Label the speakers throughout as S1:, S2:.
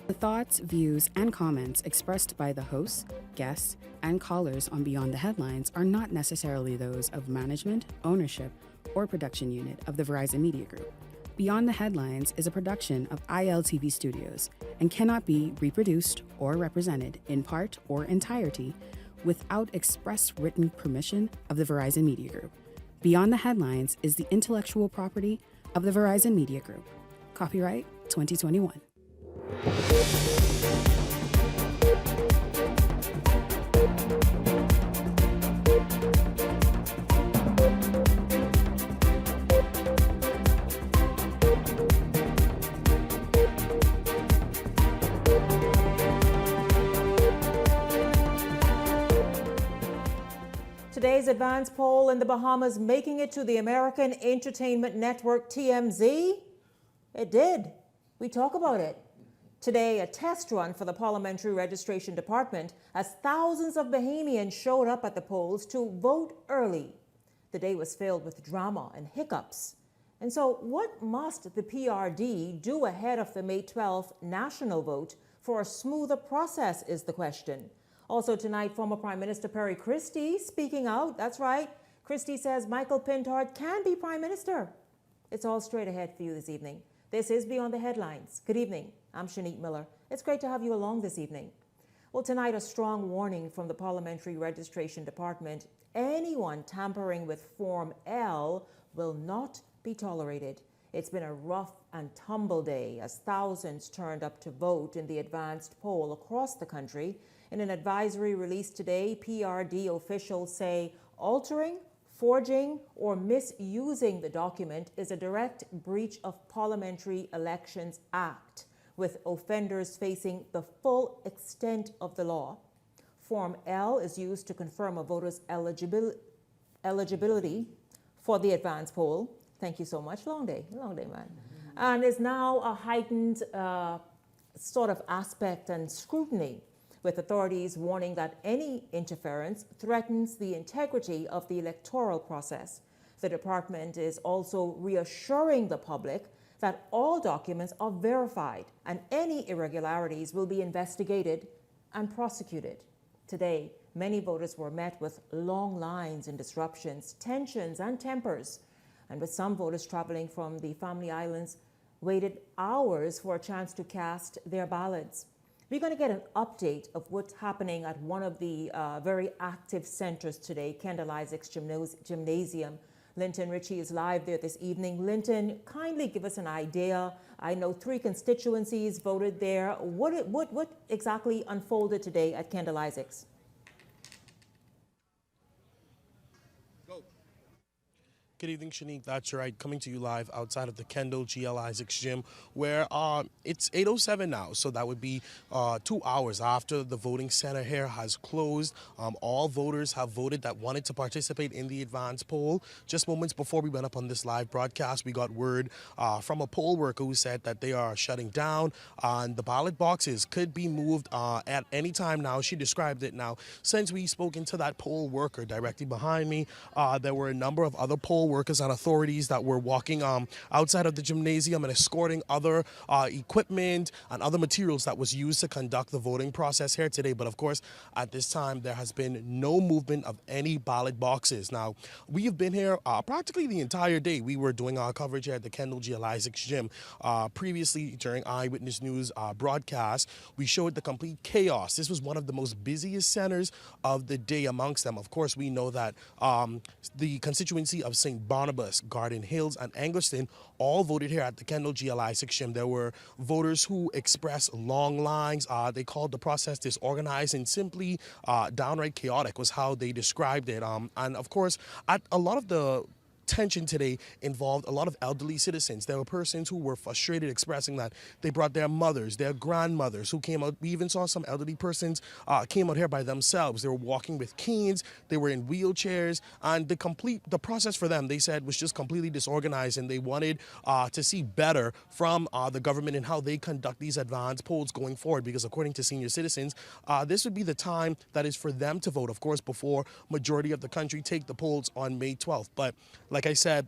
S1: The thoughts, views, and comments expressed by the hosts, guests, and callers on Beyond the Headlines are not necessarily those of management, ownership, or production unit of the Verizon Media Group. Beyond the Headlines is a production of ILTV Studios and cannot be reproduced or represented in part or entirety without express written permission of the Verizon Media Group. Beyond the Headlines is the intellectual property of the Verizon Media Group. Copyright 2021.
S2: Today's advance poll in the Bahamas making it to the American Entertainment Network TMZ? It did. We talk about it. Today, a test run for the Parliamentary Registration Department as thousands of Bahamians showed up at the polls to vote early. The day was filled with drama and hiccups. And so what must the PRD do ahead of the May 12th national vote for a smoother process is the question. Also tonight, former Prime Minister Perry Christie speaking out. That's right. Christie says Michael Pintard can be Prime Minister. It's all straight ahead for you this evening. This is Beyond the Headlines. Good evening. I'm Shanique Miller. It's great to have you along this evening. Well, tonight, a strong warning from the Parliamentary Registration Department. Anyone tampering with Form L will not be tolerated. It's been a rough and tumble day as thousands turned up to vote in the advanced poll across the country. In an advisory released today, PRD officials say altering, forging, or misusing the document is a direct breach of Parliamentary Elections Act, with offenders facing the full extent of the law. Form L is used to confirm a voter's eligibility for the advance poll. Thank you so much. Long day, man. And is now a heightened sort of aspect and scrutiny, with authorities warning that any interference threatens the integrity of the electoral process. The department is also reassuring the public that all documents are verified and any irregularities will be investigated and prosecuted. Today, many voters were met with long lines and disruptions, tensions and tempers, and with some voters traveling from the Family Islands waited hours for a chance to cast their ballots. We're going to get an update of what's happening at one of the very active centers today, Kendal Isaacs Gymnasium. Linton Ritchie is live there this evening. Linton, kindly give us an idea. I know 3 constituencies voted there. What exactly unfolded today at Kendal Isaacs?
S3: Good evening, Shanique. That's right. Coming to you live outside of the Kendal Isaacs Gym, where it's 8:07 now. So that would be 2 hours after the voting center here has closed. All voters have voted that wanted to participate in the advance poll. Just moments before we went up on this live broadcast, we got word from a poll worker who said that they are shutting down and the ballot boxes could be moved at any time now. She described it now. Since we spoken to that poll worker directly behind me, there were a number of other poll workers and authorities that were walking outside of the gymnasium and escorting other equipment and other materials that was used to conduct the voting process here today. But of course, at this time, there has been no movement of any ballot boxes. Now, we have been here practically the entire day. We were doing our coverage here at the Kendal Isaacs Gym. Previously, during Eyewitness News broadcast, we showed the complete chaos. This was one of the most busiest centers of the day amongst them. Of course, we know that the constituency of St. Barnabas, Garden Hills, and Angleston all voted here at the Kendal Isaacs Gym. There were voters who expressed long lines. They called the process disorganized and simply downright chaotic was how they described it. And of course, at a lot of the tension today involved a lot of elderly citizens. There were persons who were frustrated, expressing that they brought their mothers, their grandmothers who came out. We even saw some elderly persons came out here by themselves. They were walking with canes, they were in wheelchairs, and the process for them, they said, was just completely disorganized, and they wanted to see better from the government and how they conduct these advance polls going forward, because according to senior citizens, this would be the time that is for them to vote, of course, before majority of the country take the polls on May 12th. But like I said,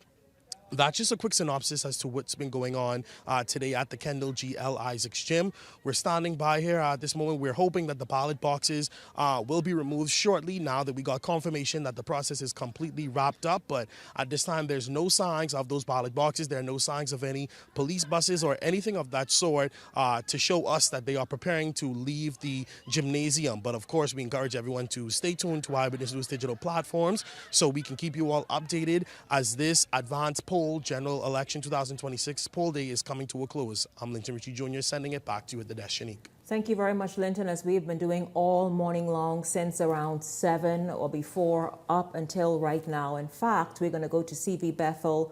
S3: That's just a quick synopsis as to what's been going on today at the Kendal Isaacs gym. We're standing by here at this moment. We're hoping that the ballot boxes will be removed shortly now that we got confirmation that the process is completely wrapped up. But at this time, there's no signs of those ballot boxes. There are no signs of any police buses or anything of that sort to show us that they are preparing to leave the gymnasium. But of course, we encourage everyone to stay tuned to Eyewitness News digital platforms so we can keep you all updated as this advanced poll general election 2026 poll day is coming to a close. I'm Linton Ritchie Jr. sending it back to you at the desk, Shanique.
S2: Thank you very much, Linton, as we've been doing all morning long since around 7 or before up until right now. In fact, we're going to go to CV Bethell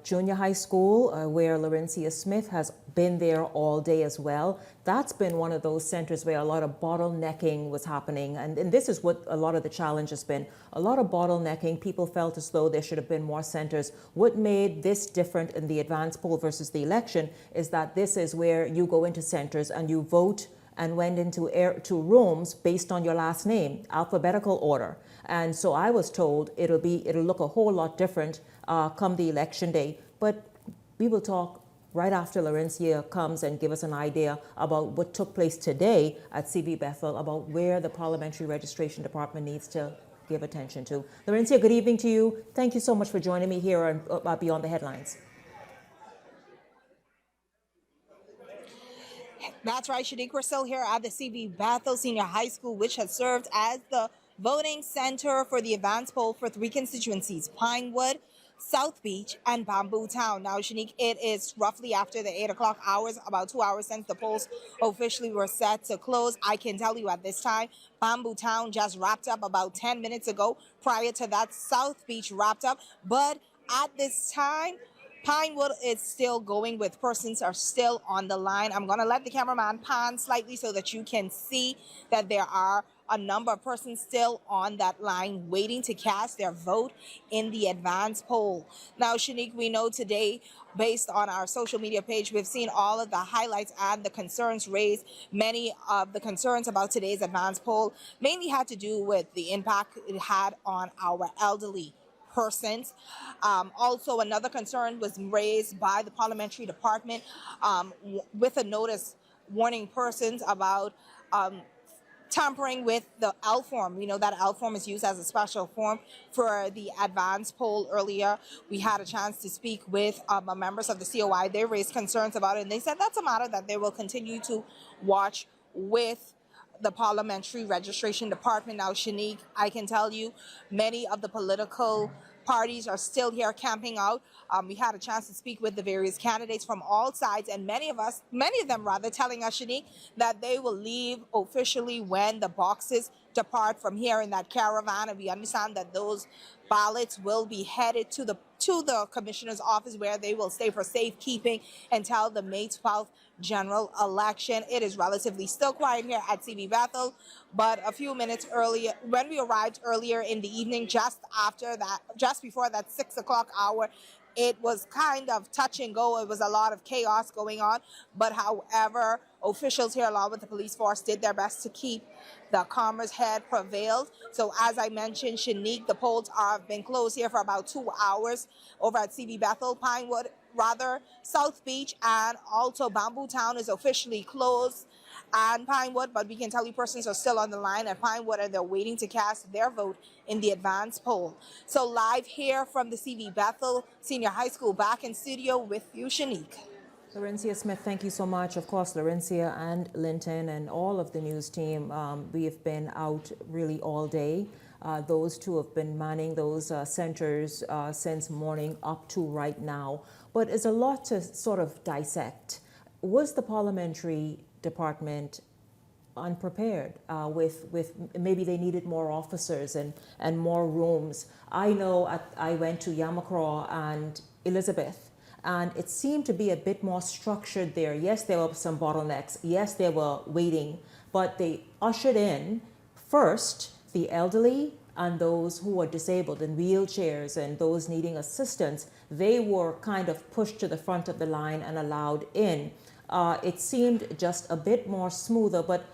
S2: Junior High School, where Laurencia Smith has been there all day as well. That's been one of those centers where a lot of bottlenecking was happening. And this is what a lot of the challenge has been. A lot of bottlenecking. People felt as though there should have been more centers. What made this different in the advanced poll versus the election is that this is where you go into centers and you vote and went into rooms based on your last name, alphabetical order. And so I was told it'll look a whole lot different come the election day. But we will talk right after Laurencia comes and give us an idea about what took place today at CV Bethell, about where the Parliamentary Registration Department needs to give attention to. Laurencia, good evening to you. Thank you so much for joining me here on Beyond the Headlines.
S4: That's right, Shanique. We're still here at the CV Bethell Senior High School, which has served as the voting center for the advanced poll for 3 constituencies, Pinewood, South Beach, and Bamboo Town. Now, Shanique, it is roughly after the 8 o'clock hours, about 2 hours since the polls officially were set to close. I can tell you at this time, Bamboo Town just wrapped up about 10 minutes ago. Prior to that, South Beach wrapped up. But at this time, Pinewood is still going with persons are still on the line. I'm going to let the cameraman pan slightly so that you can see that there are a number of persons still on that line waiting to cast their vote in the advanced poll. Now, Shanique, we know today, based on our social media page, we've seen all of the highlights and the concerns raised. Many of the concerns about today's advanced poll mainly had to do with the impact it had on our elderly persons. Also, another concern was raised by the Parliamentary Department with a notice warning persons about tampering with the L form. We know that L form is used as a special form for the advanced poll. Earlier, we had a chance to speak with members of the COI. They raised concerns about it, and they said that's a matter that they will continue to watch with the Parliamentary Registration Department. Now, Shanique, I can tell you many of the political parties are still here camping out. We had a chance to speak with the various candidates from all sides, and many of them telling us, Shanique, that they will leave officially when the boxes depart from here in that caravan. And we understand that those ballots will be headed to the commissioner's office, where they will stay for safekeeping until the May 12th general election. It is relatively still quiet here at CV Bethell, but a few minutes earlier, when we arrived earlier in the evening, just before that 6 o'clock hour, it was kind of touch and go. It was a lot of chaos going on. But however, officials here, along with the police force, did their best to keep the calmer's head prevailed. So as I mentioned, Shanique, the polls have been closed here for about 2 hours over at CV Bethell. South Beach and also Bamboo Town is officially closed, and Pinewood, but we can tell you persons are still on the line at Pinewood, and they're waiting to cast their vote in the advanced poll. So live here from the CV Bethell Senior High School, back in studio with you, Shanique.
S2: Laurencia Smith, thank you so much. Of course, Laurencia and Linton and all of the news team, we have been out really all day. Those two have been manning those centers since morning up to right now. But it's a lot to sort of dissect. Was the Parliamentary Department unprepared with maybe they needed more officers and more rooms? I know I went to Yamacraw and Elizabeth, and it seemed to be a bit more structured there. Yes, there were some bottlenecks. Yes, they were waiting, but they ushered in first the elderly and those who are disabled in wheelchairs and those needing assistance. They were kind of pushed to the front of the line and allowed in. It seemed just a bit more smoother, but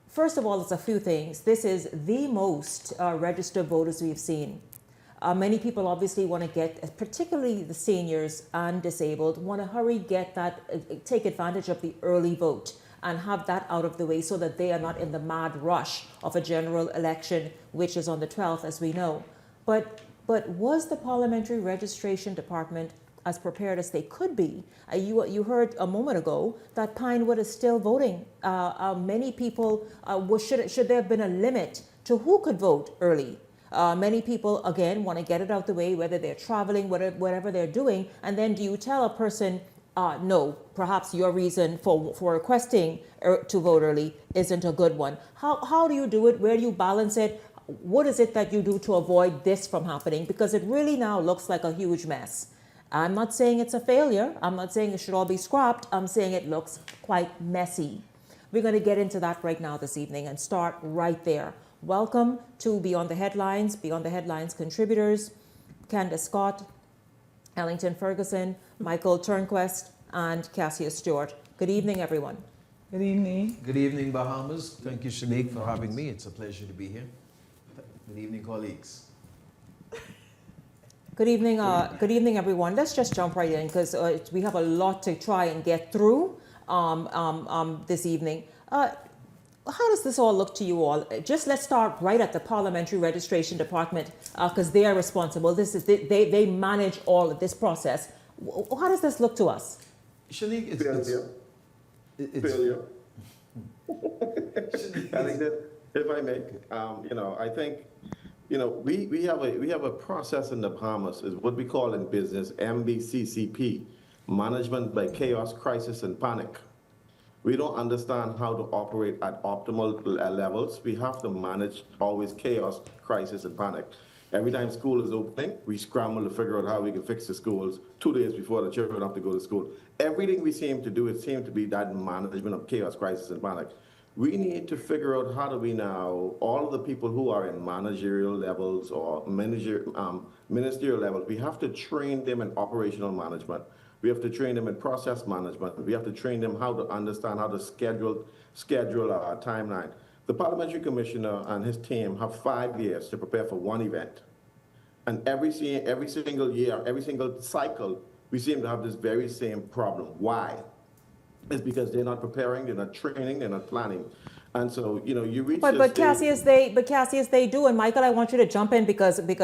S2: first of all, it's a few things. This is the most registered voters we've seen. Many people obviously want to get, particularly the seniors and disabled, want to hurry, get that, take advantage of the early vote and have that out of the way so that they are not in the mad rush of a general election, which is on the 12th, as we know. But was the Parliamentary Registration Department as prepared as they could be? You heard a moment ago that Pinewood is still voting. Many people, should there have been a limit to who could vote early? Many people, again, want to get it out the way, whether they're traveling, whatever they're doing. And then do you tell a person, no, perhaps your reason for requesting to vote early isn't a good one? How do you do it? Where do you balance it? What is it that you do to avoid this from happening? Because it really now looks like a huge mess. I'm not saying it's a failure. I'm not saying it should all be scrapped. I'm saying it looks quite messy. We're going to get into that right now this evening and start right there. Welcome to Beyond the Headlines contributors, Candace Scott, Ellington Ferguson, Michael Turnquest, and Cassia Stewart. Good evening, everyone.
S5: Good evening.
S6: Good evening, Bahamas. Thank you, Shanique, for having me. It's a pleasure to be here. Good evening, colleagues.
S2: Good evening, everyone. Let's just jump right in because we have a lot to try and get through this evening. How does this all look to you all? Just let's start right at the Parliamentary Registration Department because they are responsible. They manage all of this process. How does this look to us?
S6: Shanique, it's
S7: failure. I think that if I may, I think, we have a process in the Bahamas, is what we call in business MBCCP, management by chaos, crisis, and panic. We don't understand how to operate at optimal levels. We have to manage always chaos, crisis, and panic. Every time school is opening, we scramble to figure out how we can fix the schools 2 days before the children have to go to school. Everything we seem to do, it seems to be that management of chaos, crisis, and panic. We need to figure out how do we now, all of the people who are in managerial levels or ministerial levels, we have to train them in operational management. We have to train them in process management. We have to train them how to understand how to schedule our timeline. The parliamentary commissioner and his team have 5 years to prepare for one event. And every single year, every single cycle, we seem to have this very same problem. Why? It's because they're not preparing, they're not training, they're not planning. And so, you reach
S2: but Cassius, they do. And Michael, I want you to jump in because we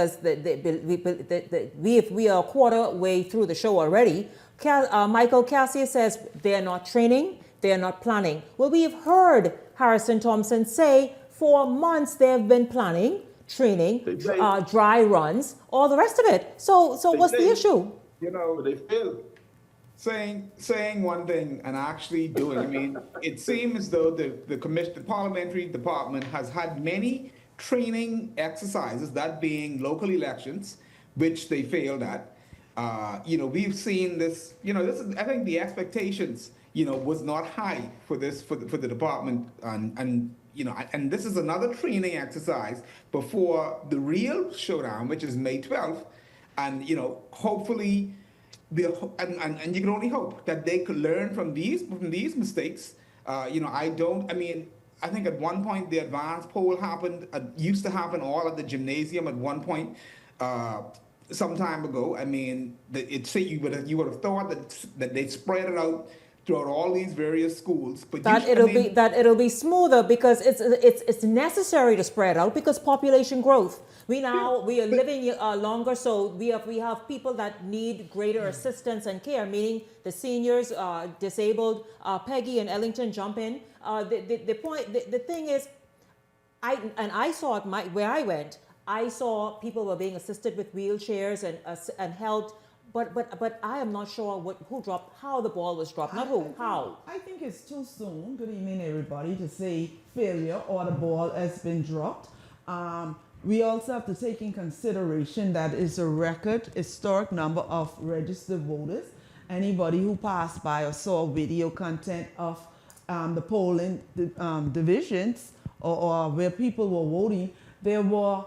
S2: are a quarter way through the show already. Michael, Cassius says they're not training, they're not planning. Well, we've heard Harrison Thompson say for months they've been planning, training, dry runs, all the rest of it. So what's the issue?
S7: They fail.
S5: Saying one thing and actually doing. I mean, it seems as though the parliamentary department has had many training exercises, that being local elections, which they failed at. We've seen this. I think the expectations, was not high for the department, and this is another training exercise before the real showdown, which is May 12th, and hopefully. And you can only hope that they could learn from these mistakes. I think at one point the advance poll used to happen all at the gymnasium at one point some time ago. I mean, you would have thought that they spread it out throughout all these various schools, but
S2: it'll be smoother because it's necessary to spread out because population growth. We are living longer, so we have people that need greater assistance and care, meaning the seniors, disabled. Peggy and Ellington, jump in. The thing is, I saw it where I went. I saw people were being assisted with wheelchairs and helped. But I am not sure how the ball was dropped. Not who, how.
S8: I think it's too soon, good evening everybody, to say failure or the ball has been dropped. We also have to take in consideration that it's a record historic number of registered voters. Anybody who passed by or saw video content of the polling divisions or where people were voting, there were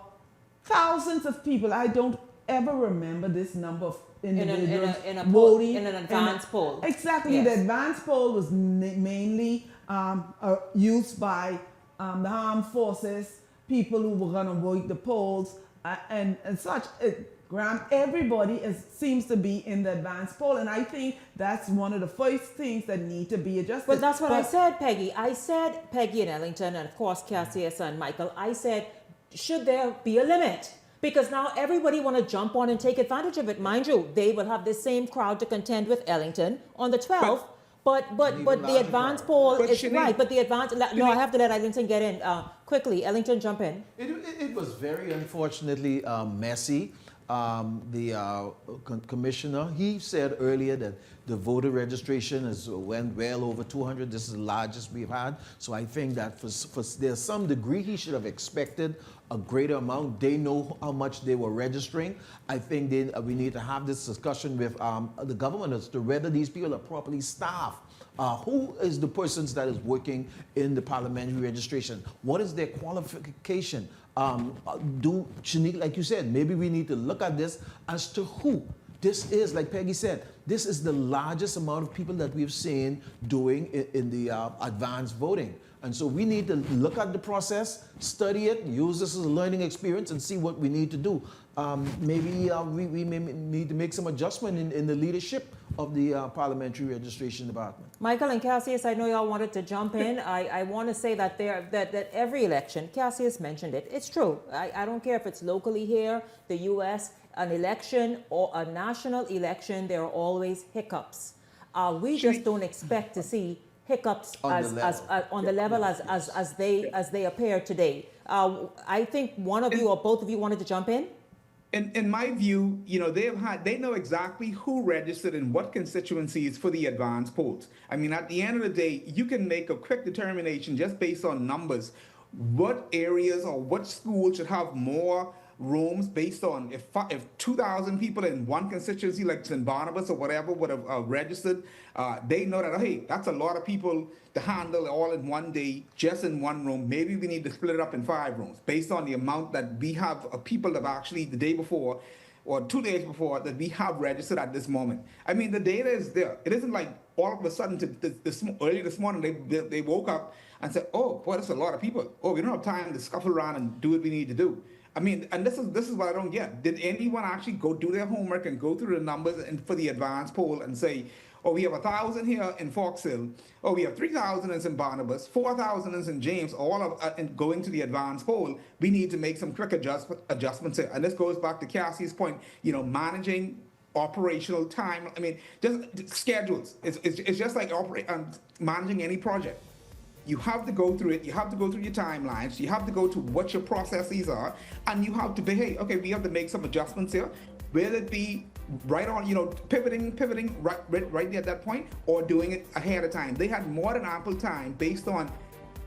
S8: thousands of people. I don't ever remember this number of individuals voting
S2: in an advance poll.
S8: Exactly. Yes. The advance poll was mainly used by the armed forces, people who were going to vote the polls, and such. Graham, everybody seems to be in the advanced poll, and I think that's one of the first things that need to be adjusted.
S2: Well, that's what I said, Peggy. I said, Peggy and Ellington, and of course Cassius and Michael, I said, should there be a limit? Because now everybody want to jump on and take advantage of it. Mind you, they will have the same crowd to contend with Ellington on the 12th. But the advanced poll is right. But the advanced, no, I have to let Ellington get in quickly. Ellington, jump in.
S6: It was very unfortunately messy. The commissioner, he said earlier that the voter registration went well over 200. This is the largest we've had. So I think that for there's some degree he should have expected a greater amount. They know how much they were registering. I think we need to have this discussion with the government as to whether these people are properly staffed. Who is the persons that is working in the parliamentary registration? What is their qualification? Shanique, like you said, maybe we need to look at this as to who. This is, like Peggy said, this is the largest amount of people that we've seen doing in the advanced voting. And so we need to look at the process, study it, use this as a learning experience, and see what we need to do. Maybe we may need to make some adjustment in the leadership of the parliamentary registration department.
S2: Michael and Cassius, I know y'all wanted to jump in. I want to say that that every election, Cassius mentioned it, it's true. I don't care if it's locally here, the U.S., an election or a national election, there are always hiccups. We just don't expect to see hiccups on the level as they appear today. I think one of you or both of you wanted to jump in.
S5: In my view, they know exactly who registered in what constituencies for the advanced polls. I mean, at the end of the day, you can make a quick determination just based on numbers. What areas or what schools should have more rooms based on if 2,000 people in one constituency like St. Barnabas or whatever would have registered, they know that, hey, that's a lot of people to handle all in one day, just in one room. Maybe we need to split it up in 5 rooms based on the amount that we have of people that actually the day before or 2 days before that we have registered at this moment. I mean, the data is there. It isn't like all of a sudden early this morning they woke up and said, oh, boy, that's a lot of people. Oh, we don't have time to scuffle around and do what we need to do. I mean, and this is what I don't get. Did anyone actually go do their homework and go through the numbers and for the advanced poll and say, oh, we have 1,000 here in Fox Hill, oh, we have 3,000 in St. Barnabas, 4,000 in St. James, all of going to the advanced poll, we need to make some quick adjustments here. And this goes back to Cassie's point, managing operational time. I mean, just schedules. It's just like managing any project. You have to go through it. You have to go through your timelines. You have to go to what your processes are, and you have to be, hey, okay, we have to make some adjustments here. Will it be right on, pivoting right at that point, or doing it ahead of time? They had more than ample time based on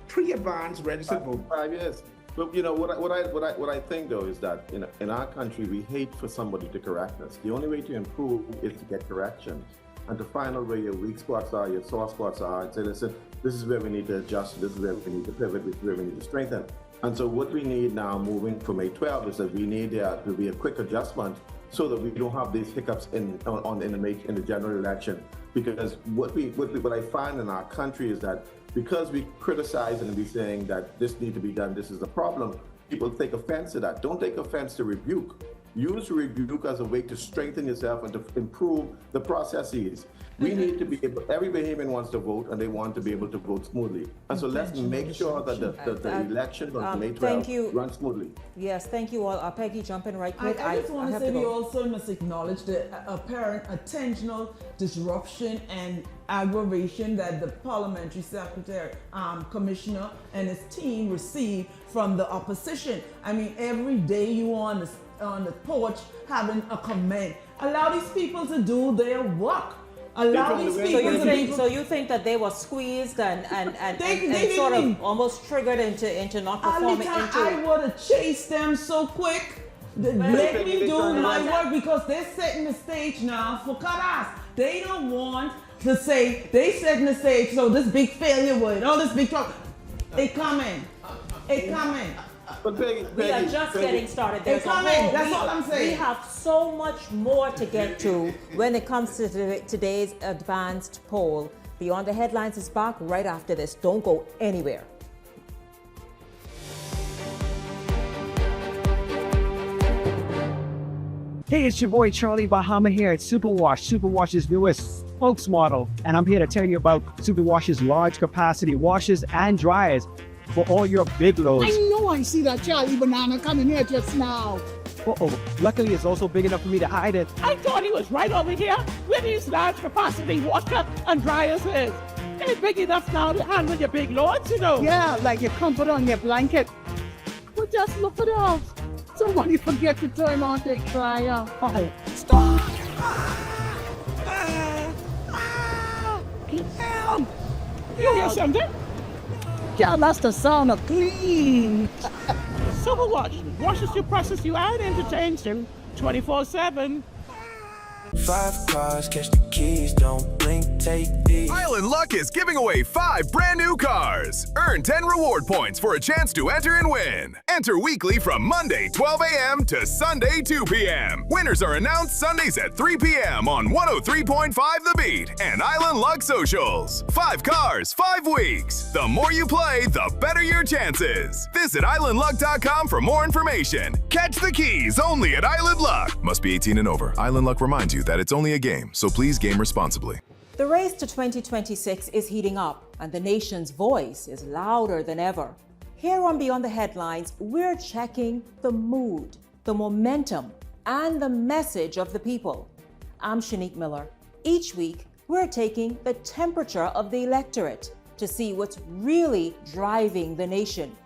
S5: pre-advanced registered vote.
S7: 5 years. But what I think though is that in our country we hate for somebody to correct us. The only way to improve is to get corrections and to find out where your weak spots are, your soft spots are, and say, listen, this is where we need to adjust, this is where we need to pivot, this is where we need to strengthen. And so what we need now moving from May 12 is that we need there to be a quick adjustment so that we don't have these hiccups in the general election. Because what I find in our country is that because we criticize and be saying that this needs to be done, this is the problem, people take offense to that. Don't take offense to rebuke. Use rebuke as a way to strengthen yourself and to improve the processes. We need to be able, every Bahamian wants to vote and they want to be able to vote smoothly. And so let's make sure that the election on May 12th runs smoothly.
S2: Yes, thank you all. Peggy, jump in right quick.
S8: I just want to say we also must acknowledge the apparent intentional disruption and aggravation that the parliamentary secretary, commissioner and his team received from the opposition. I mean, every day you on the porch having a comment. Allow these people to do their work. Allow these people.
S2: So you think that they were squeezed and sort of almost triggered into not performing?
S8: I would have chased them so quick. Let me do my work because they're setting the stage now for cut-offs. They don't want to say they setting the stage. So this big failure would all this big trouble. It coming.
S7: But Peggy,
S2: we are just getting started.
S8: That's all I'm saying.
S2: We have so much more to get to when it comes to today's advanced poll. Beyond the Headlines is back right after this. Don't go anywhere.
S9: Hey, it's your boy Charlie Bahama here at Superwash, Superwash's newest spokesmodel. And I'm here to tell you about Superwash's large capacity washers and dryers for all your big loads.
S10: I know I see that Charlie Banana coming here just now.
S9: Uh-oh, luckily it's also big enough for me to hide it.
S10: I thought he was right over here where these large capacity washer and dryers is. It's big enough now to handle your big loads, you know. Yeah, like you can put on your blanket. But just look at those. Somebody forget to turn on the dryer. Oh, stop! Damn! You hear something? Yeah, that's the sound of clean. Superwash washes you, presses you, and entertains you 24/7.
S11: 5 cars, catch the keys, don't blink, take these.
S12: Island Luck is giving away 5 brand new cars. Earn 10 reward points for a chance to enter and win. Enter weekly from Monday 12 a.m. to Sunday 2 p.m. Winners are announced Sundays at 3 p.m. on 103.5 The Beat and Island Luck Socials. 5 cars, 5 weeks. The more you play, the better your chances. Visit islandluck.com for more information. Catch the keys only at Island Luck. Must be 18 and over. Island Luck reminds you that it's only a game, so please game responsibly.
S2: The race to 2026 is heating up, and the nation's voice is louder than ever. Here on Beyond the Headlines, we're checking the mood, the momentum, and the message of the people. I'm Shanique Miller. Each week, we're taking the temperature of the electorate to see what's really driving the nation.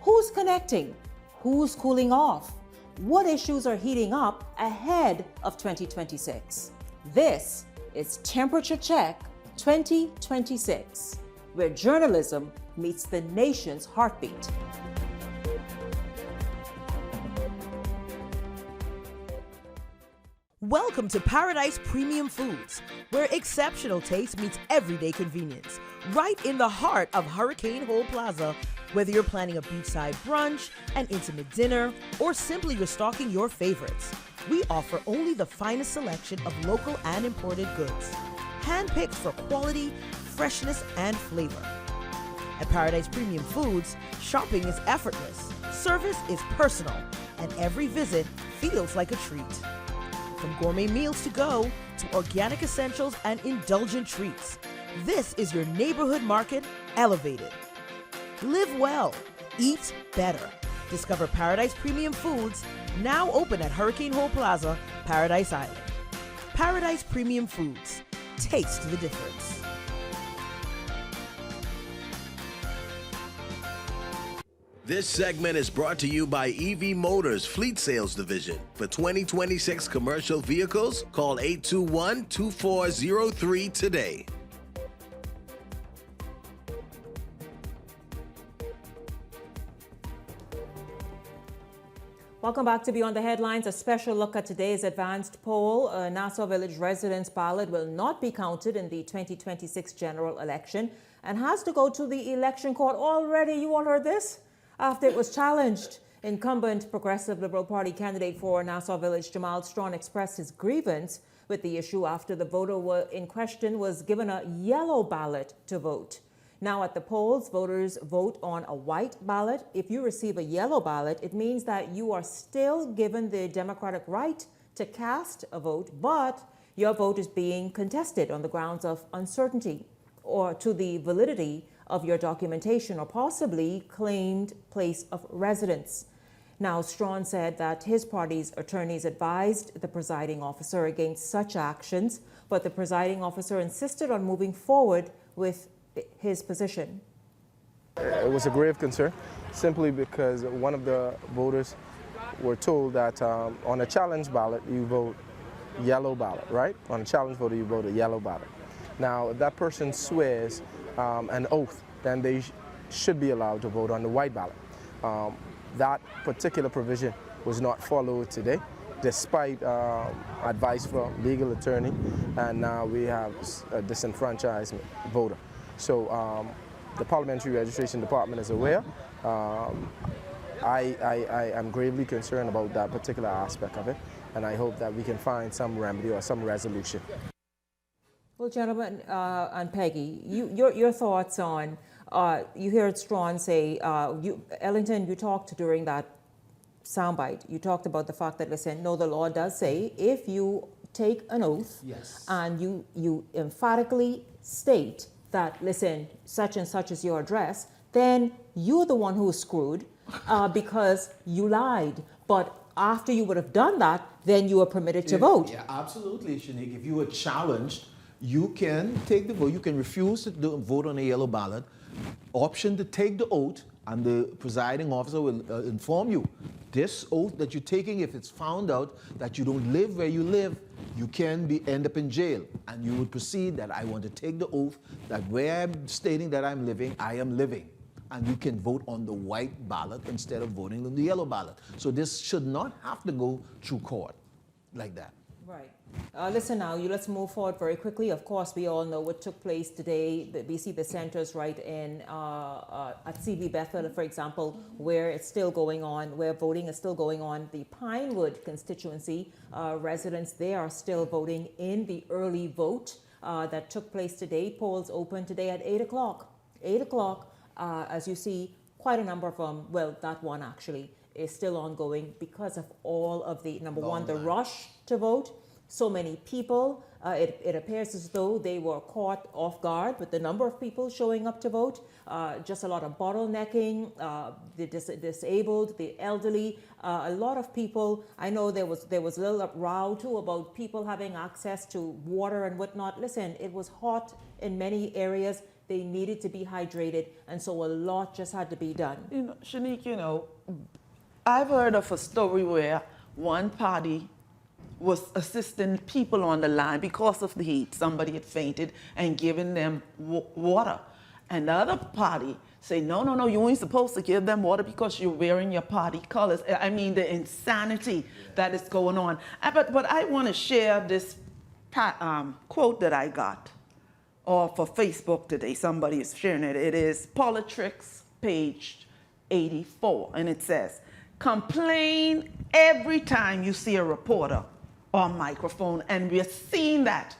S2: Who's connecting? Who's cooling off? What issues are heating up ahead of 2026? This is Temperature Check 2026, where journalism meets the nation's heartbeat.
S13: Welcome to Paradise Premium Foods, where exceptional taste meets everyday convenience. Right in the heart of Hurricane Hole Plaza, whether you're planning a beachside brunch, an intimate dinner, or simply restocking your favorites, we offer only the finest selection of local and imported goods, handpicked for quality, freshness, and flavor. At Paradise Premium Foods, shopping is effortless, service is personal, and every visit feels like a treat. From gourmet meals to go to organic essentials and indulgent treats, this is your neighborhood market elevated. Live well, eat better. Discover Paradise Premium Foods, now open at Hurricane Hole Plaza, Paradise Island. Paradise Premium Foods, taste the difference.
S14: This segment is brought to you by EV Motors Fleet Sales Division. For 2026 commercial vehicles, call 821-2403 today.
S2: Welcome back to Beyond the Headlines. A special look at today's advanced poll. A Nassau Village residents' ballot will not be counted in the 2026 general election and has to go to the election court already. You all heard this? After it was challenged. Incumbent Progressive Liberal Party candidate for Nassau Village, Jamal Strawn, expressed his grievance with the issue after the voter in question was given a yellow ballot to vote. Now at the polls, voters vote on a white ballot. If you receive a yellow ballot, it means that you are still given the democratic right to cast a vote, but your vote is being contested on the grounds of uncertainty or to the validity of your documentation or possibly claimed place of residence. Now, Strawn said that his party's attorneys advised the presiding officer against such actions, but the presiding officer insisted on moving forward with his position.
S15: It was a grave concern, simply because one of the voters were told that on a challenge ballot, you vote yellow ballot, right? On a challenge voter, you vote a yellow ballot. Now, if that person swears an oath, then they should be allowed to vote on the white ballot. That particular provision was not followed today, despite advice from legal attorney, and now we have a disenfranchised voter. So the Parliamentary Registration Department is aware. I am gravely concerned about that particular aspect of it, and I hope that we can find some remedy or some resolution.
S2: Well, gentlemen, and Peggy, your thoughts on, you heard Strawn say, Ellington, you talked during that soundbite, you talked about the fact that, listen, no, the law does say if you take an oath and you emphatically state that, listen, such and such is your address, then you're the one who's screwed because you lied. But after you would have done that, then you are permitted to vote.
S6: Yeah, absolutely, Shanique. If you were challenged, you can take the vote. You can refuse to vote on a yellow ballot, option to take the oath, and the presiding officer will inform you. This oath that you're taking, if it's found out that you don't live where you live, you can end up in jail. And you would proceed that I want to take the oath that where I'm stating that I'm living, I am living. And you can vote on the white ballot instead of voting on the yellow ballot. So this should not have to go through court like that.
S2: Right. Listen now, let's move forward very quickly. Of course, we all know what took place today. We see the centers right in at CV Bethell, for example, where it's still going on, where voting is still going on. The Pinewood constituency residents, they are still voting in the early vote that took place today. Polls open today at 8 o'clock. 8 o'clock. As you see, quite a number of them, well, that one actually is still ongoing because of all of the, number one, the rush to vote. So many people, it appears as though they were caught off guard with the number of people showing up to vote. Just a lot of bottlenecking, the disabled, the elderly, a lot of people. I know there was a little row too about people having access to water and whatnot. Listen, it was hot in many areas. They needed to be hydrated, and so a lot just had to be done.
S8: You know, Shanique, I've heard of a story where one party was assisting people on the line because of the heat. Somebody had fainted and giving them water. And the other party say, no, you ain't supposed to give them water because you're wearing your party colors. I mean, the insanity that is going on. But I want to share this quote that I got. Or for Facebook today, somebody is sharing it. It is Politrix, page 84, and it says, complain every time you see a reporter or microphone, and we're seeing that.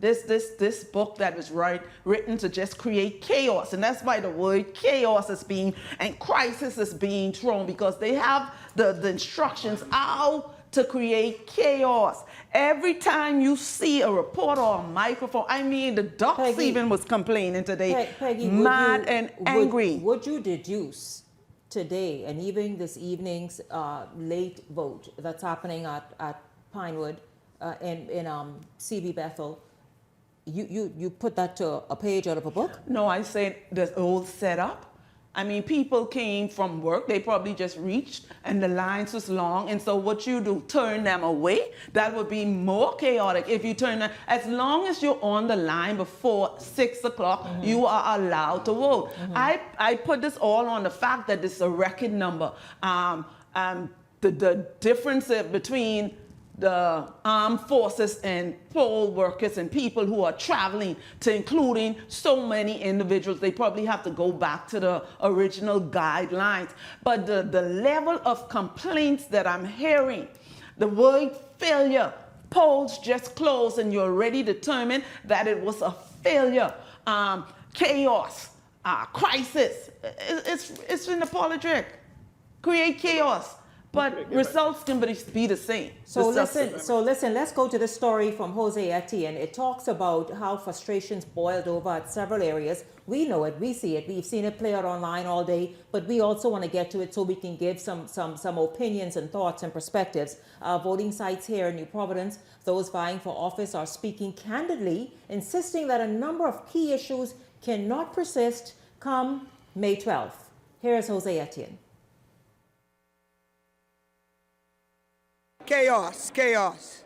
S8: This book that was written to just create chaos, and that's why the word chaos is being, and crisis is being thrown, because they have the instructions how to create chaos. Every time you see a reporter or a microphone, I mean, the ducks Peggy, even was complaining today,
S2: Peggy,
S8: mad and angry.
S2: Would you deduce today and even this evening's late vote that's happening at Pinewood in CV Bethell, you put that to a page out of a book?
S8: No, I said the old setup. I mean, people came from work, they probably just reached, and the lines was long, and so what you do, turn them away? That would be more chaotic if you turn them. As long as you're on the line before 6 o'clock, you are allowed to vote. I put this all on the fact that this is a record number. The difference between the armed forces and poll workers and people who are traveling to including so many individuals, they probably have to go back to the original guidelines. But the level of complaints that I'm hearing, the word failure, polls just closed and you're already determined that it was a failure, chaos, crisis, it's in the politic. Create chaos. But results can be the same.
S2: So listen, let's go to the story from Jose Etienne. It talks about how frustrations boiled over at several areas. We know it, we see it, we've seen it play out online all day, but we also want to get to it so we can give some opinions and thoughts and perspectives. Voting sites here in New Providence, those vying for office are speaking candidly, insisting that a number of key issues cannot persist come May 12th. Here's Jose Etienne.
S16: Chaos, chaos,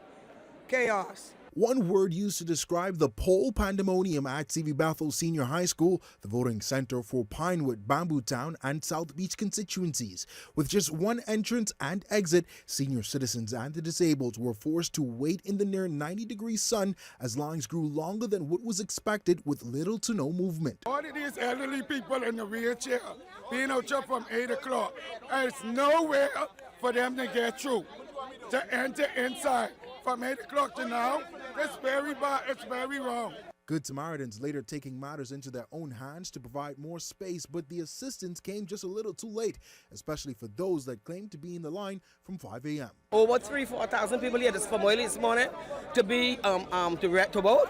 S16: chaos.
S17: One word used to describe the poll pandemonium at CV Bethell Senior High School, the voting center for Pinewood, Bambootown, and South Beach constituencies. With just one entrance and exit, senior citizens and the disabled were forced to wait in the near 90-degree sun as lines grew longer than what was expected with little to no movement.
S16: All of these elderly people in the wheelchair being out here from 8 o'clock, and it's nowhere for them to get through. To enter inside from 8 o'clock to now, it's very bad, it's very wrong.
S17: Good Samaritans later taking matters into their own hands to provide more space, but the assistance came just a little too late, especially for those that claimed to be in the line from 5 a.m.
S18: Over 4,000 people here from early this morning to be to vote.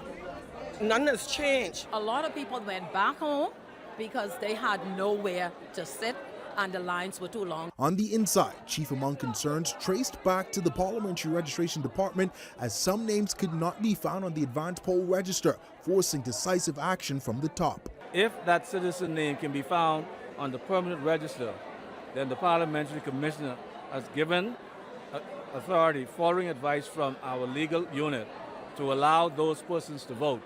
S18: None has changed.
S19: A lot of people went back home because they had nowhere to sit and the lines were too long.
S17: On the inside, chief among concerns traced back to the Parliamentary Registration Department as some names could not be found on the advanced poll register, forcing decisive action from the top.
S20: If that citizen name can be found on the permanent register, then the Parliamentary Commissioner has given authority, following advice from our legal unit, to allow those persons to vote.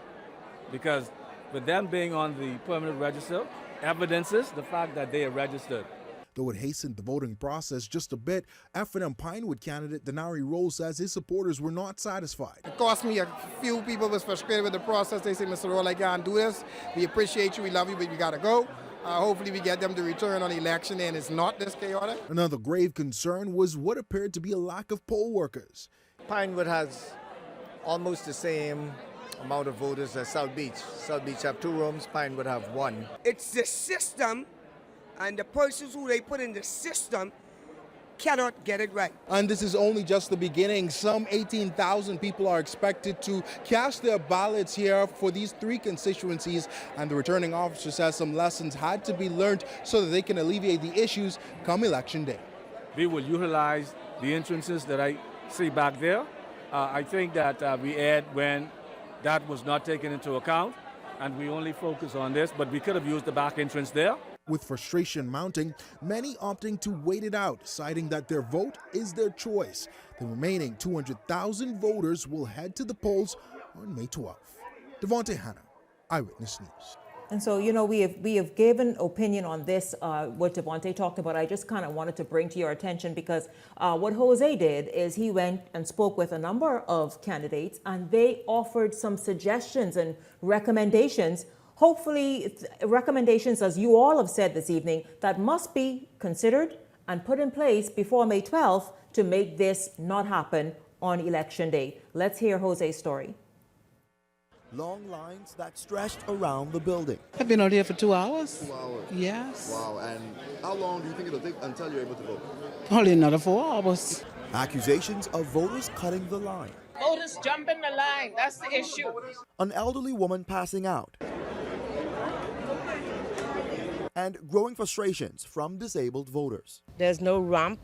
S20: Because with them being on the permanent register, evidences the fact that they are registered.
S17: Though it hastened the voting process just a bit, F&M Pinewood candidate Denari Rose says his supporters were not satisfied.
S21: It cost me a few people was frustrated with the process. They say, Mr. Roll, I can't do this. We appreciate you, we love you, but we got to go. Hopefully we get them to return on election day and it's not this chaotic.
S17: Another grave concern was what appeared to be a lack of poll workers.
S22: Pinewood has almost the same amount of voters as South Beach. South Beach have 2 rooms, Pinewood have 1.
S18: It's the system, and the persons who they put in the system cannot get it right.
S23: And this is only just the beginning. Some 18,000 people are expected to cast their ballots here for these 3 constituencies, and the returning officer says some lessons had to be learned so that they can alleviate the issues come election day.
S20: We will utilize the entrances that I see back there. I think that we add when that was not taken into account, and we only focus on this, but we could have used the back entrance there.
S17: With frustration mounting, many opting to wait it out, citing that their vote is their choice. The remaining 200,000 voters will head to the polls on May 12th. Devontae Hanna, Eyewitness News.
S2: And so, you know, we have given opinion on this, what Devontae talked about. I just kind of wanted to bring to your attention because what Jose did is he went and spoke with a number of candidates and they offered some suggestions and recommendations, hopefully recommendations, as you all have said this evening, that must be considered and put in place before May 12th to make this not happen on election day. Let's hear Jose's story.
S24: Long lines that stretched around the building.
S25: I've been out here for 2 hours.
S24: 2 hours?
S25: Yes.
S24: Wow, and how long do you think it'll take until you're able to vote?
S25: Only another 4 hours.
S24: Accusations of voters cutting the line.
S10: Voters jumping the line, that's the issue.
S24: An elderly woman passing out. And growing frustrations from disabled voters.
S26: There's no ramp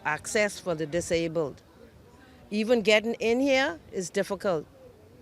S26: access for the disabled. Even getting in here is difficult,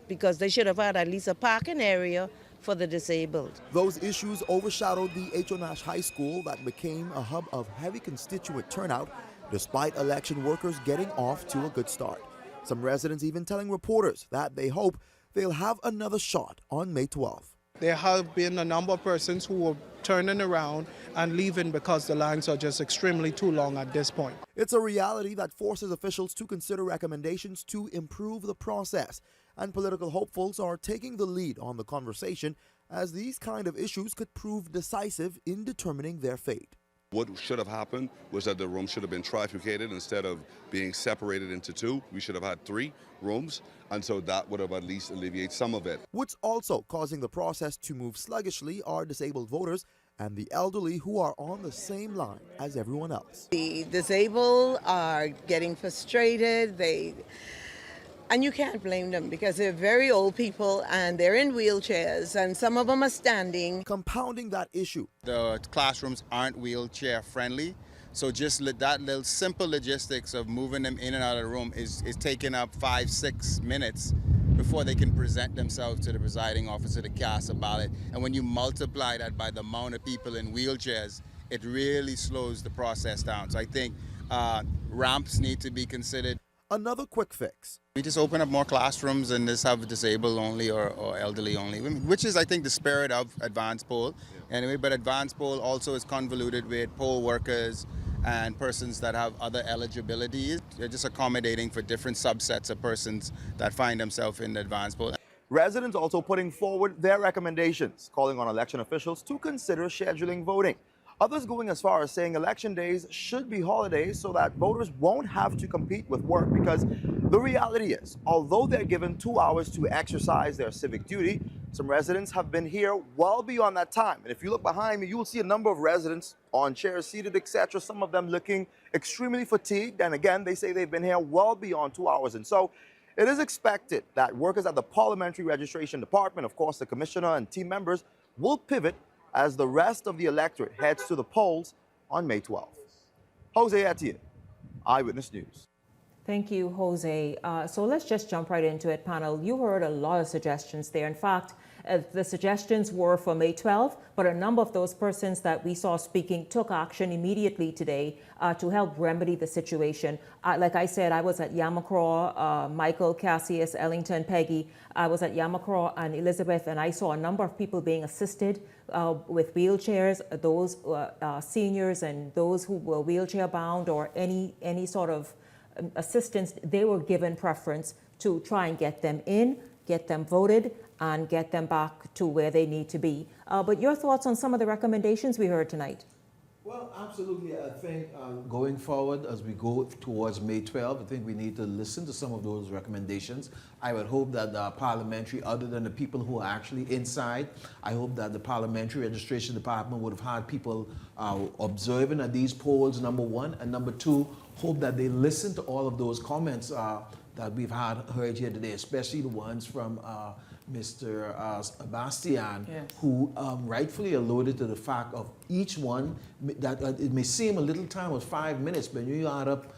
S26: because they should have had at least a parking area for the disabled.
S24: Those issues overshadowed the H.O. Nash High School that became a hub of heavy constituent turnout, despite election workers getting off to a good start. Some residents even telling reporters that they hope they'll have another shot on May 12th.
S27: There have been a number of persons who are turning around and leaving because the lines are just extremely too long at this point.
S24: It's a reality that forces officials to consider recommendations to improve the process. And political hopefuls are taking the lead on the conversation, as these kind of issues could prove decisive in determining their fate.
S28: What should have happened was that the room should have been trifurcated instead of being separated into 2. We should have had 3 rooms, and so that would have at least alleviated some of it.
S24: What's also causing the process to move sluggishly are disabled voters and the elderly who are on the same line as everyone else.
S26: The disabled are getting frustrated. And you can't blame them because they're very old people and they're in wheelchairs and some of them are standing.
S24: Compounding that issue.
S29: The classrooms aren't wheelchair friendly, so just that little simple logistics of moving them in and out of the room is taking up 5-6 minutes before they can present themselves to the presiding officer to cast a ballot. And when you multiply that by the amount of people in wheelchairs, it really slows the process down. So I think ramps need to be considered.
S24: Another quick fix.
S29: We just open up more classrooms and just have disabled only or elderly only, which is, I think, the spirit of advanced poll. Anyway, but advanced poll also is convoluted with poll workers and persons that have other eligibilities. They're just accommodating for different subsets of persons that find themselves in the advanced poll.
S24: Residents also putting forward their recommendations, calling on election officials to consider scheduling voting. Others going as far as saying election days should be holidays so that voters won't have to compete with work, because The reality is, although they're given 2 hours to exercise their civic duty, some residents have been here well beyond that time. And if you look behind me, you will see a number of residents on chairs, seated, etc., some of them looking extremely fatigued. And again, they say they've been here well beyond 2 hours. And so it is expected that workers at the Parliamentary Registration Department, of course, the commissioner and team members, will pivot as the rest of the electorate heads to the polls on May 12th. Jose Etienne, Eyewitness News.
S2: Thank you, Jose. So let's just jump right into it, panel. You heard a lot of suggestions there. In fact, the suggestions were for May 12th, but a number of those persons that we saw speaking took action immediately today to help remedy the situation. Like I said, I was at Yamacraw, Michael, Cassius, Ellington, Peggy. I was at Yamacraw and Elizabeth, and I saw a number of people being assisted with wheelchairs, those seniors and those who were wheelchair bound or any sort of assistance. They were given preference to try and get them in, get them voted, and get them back to where they need to be. But your thoughts on some of the recommendations we heard tonight?
S6: Well, absolutely. I think going forward, as we go towards May 12th, I think we need to listen to some of those recommendations. I would hope that the parliamentary, other than the people who are actually inside, I hope that the Parliamentary Registration Department would have had people observing at these polls, number one, and number two, hope that they listen to all of those comments that we've heard here today, especially the ones from Mr. Sebastian,
S8: Yes.
S6: who rightfully alluded to the fact of each one, that it may seem a little time of 5 minutes, but when you add up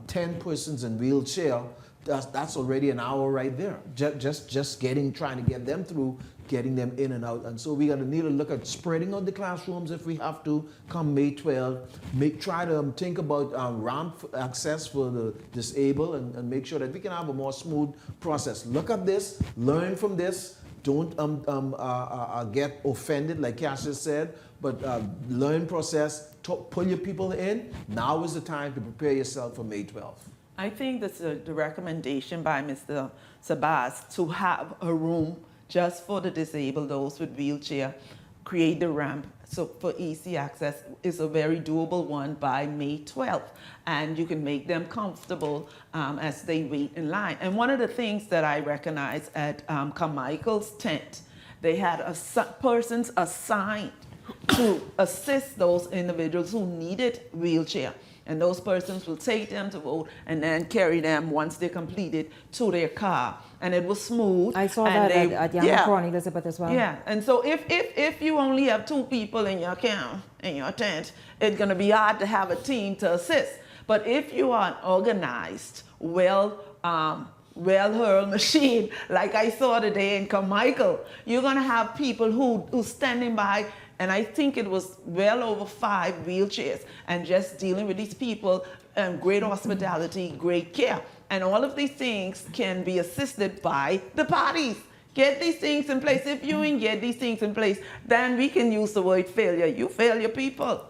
S6: 10 persons in wheelchair, that's already an hour right there. Just trying to get them through, getting them in and out. And so we need to look at spreading out the classrooms if we have to come May 12. Try to think about ramp access for the disabled and make sure that we can have a more smooth process. Look at this, learn from this. Don't get offended, like Cassius said, but learn process, pull your people in. Now is the time to prepare yourself for May 12th.
S8: I think that's the recommendation by Mr. Sabas to have a room just for the disabled, those with wheelchair, create the ramp. So for easy access is a very doable one by May 12th. And you can make them comfortable as they wait in line. And one of the things that I recognize at Carmichael's tent, they had persons assigned to assist those individuals who needed wheelchair. And those persons will take them to vote and then carry them once they're completed to their car. And it was smooth.
S2: I saw that at Yamacraw and Elizabeth as well.
S8: Yeah, and so if you only have 2 people in your camp, in your tent, it's gonna be hard to have a team to assist. But if you are an organized, well-hurled machine, like I saw today in Carmichael, you're gonna have people who standing by. And I think it was well over 5 wheelchairs, and just dealing with these people, great hospitality, great care. And all of these things can be assisted by the parties. Get these things in place. If you can get these things in place, then we can use the word failure. You fail your people.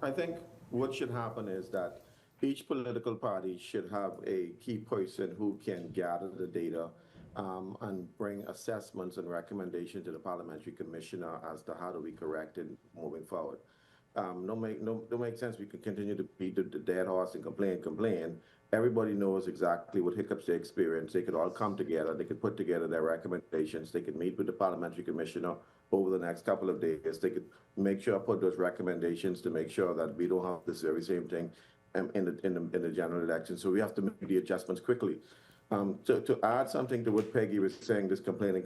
S1: I think what should happen is that each political party should have a key person who can gather the data and bring assessments and recommendations to the parliamentary commissioner as to how do we correct it moving forward. Don't make sense. We can continue to beat the dead horse and complain. Everybody knows exactly what hiccups they experience. They could all come together. They could put together their recommendations. They could meet with the parliamentary commissioner over the next couple of days. They could make sure put those recommendations to make sure that we don't have this very same thing in the general election. So we have to make the adjustments quickly. To add something to what Peggy was saying, this complaining.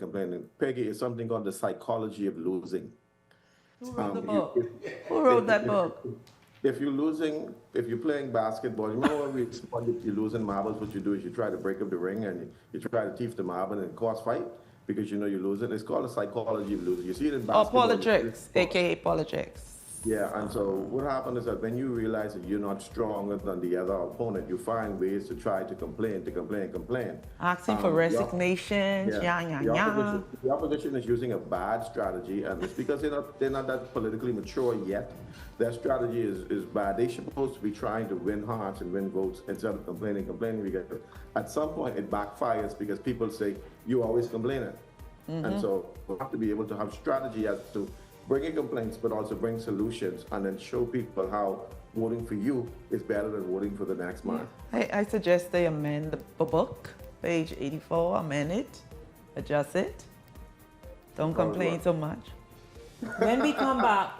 S1: Peggy, is something called the psychology of losing.
S8: Who wrote the book? Who wrote that book?
S1: If you're playing basketball, you remember when you're losing marbles, what you do is you try to break up the ring and you try to teeth the marble and cause fight because you know you're losing. It's called the psychology of losing. You see it in basketball.
S8: Politics, aka politics.
S1: Yeah, and so what happened is that when you realize that you're not stronger than the other opponent, you find ways to try to complain.
S8: Asking for resignation,
S1: The opposition is using a bad strategy, and it's because they're not that politically mature yet. Their strategy is bad. They're supposed to be trying to win hearts and win votes instead of complaining. Because at some point it backfires because people say, you're always complaining. And so we have to be able to have strategy as to bring your complaints, but also bring solutions, and then show people how voting for you is better than voting for the next man.
S8: I suggest they amend the book, page 84, amend it, adjust it. Don't complain so much.
S2: When we come back,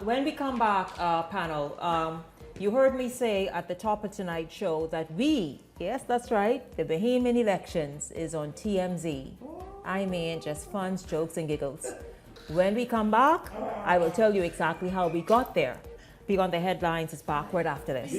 S2: panel, you heard me say at the top of tonight's show that yes, that's right, the Bahamian elections is on TMZ. I mean, just fun, jokes, and giggles. When we come back, I will tell you exactly how we got there. Beyond the Headlines is back right after this.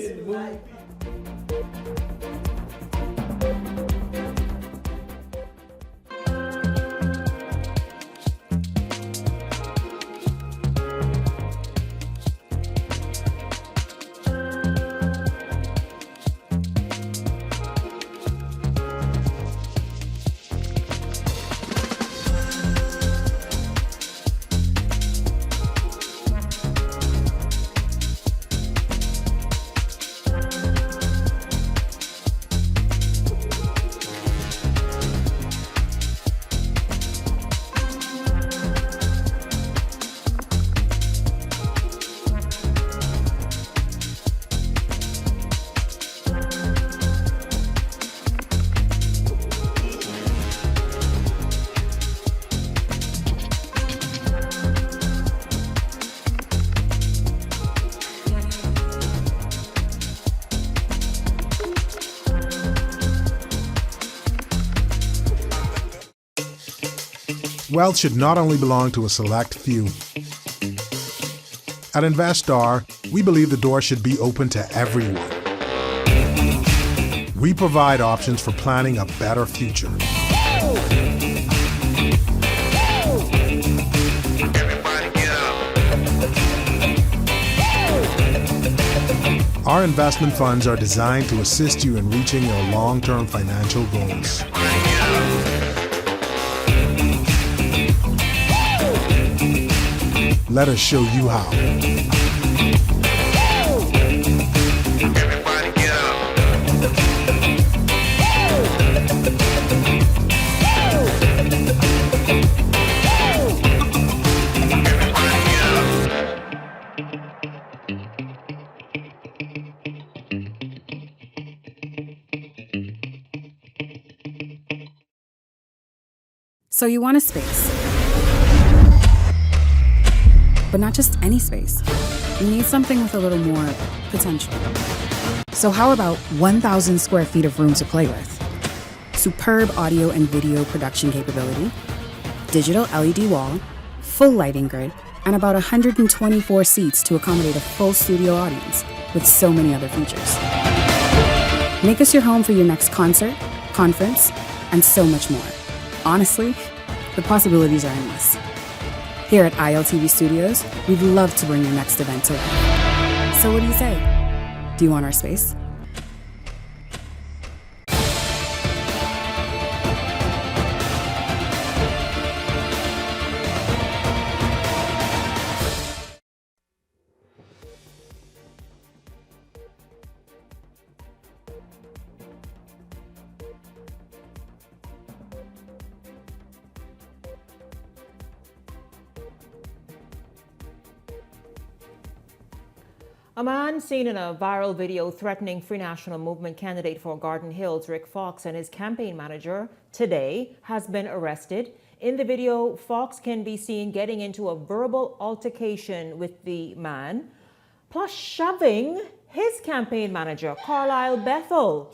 S17: Wealth should not only belong to a select few. At Investar, we believe the door should be open to everyone. We provide options for planning a better future. Our investment funds are designed to assist you in reaching your long-term financial goals. Let us show you how.
S3: So you want a space. But not just any space. You need something with a little more potential. So how about 1,000 square feet of room to play with? Superb audio and video production capability, digital LED wall, full lighting grid, and about 124 seats to accommodate a full studio audience with so many other features. Make us your home for your next concert, conference, and so much more. Honestly, the possibilities are endless. Here at ILTV Studios, we'd love to bring your next event to life. So what do you say? Do you want our space?
S2: A man seen in a viral video threatening Free National Movement candidate for Garden Hills, Rick Fox, and his campaign manager today has been arrested. In the video, Fox can be seen getting into a verbal altercation with the man, plus shoving his campaign manager, Carlisle Bethell.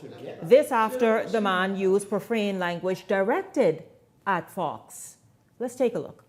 S2: This after the man used profane language directed at Fox. Let's take a look.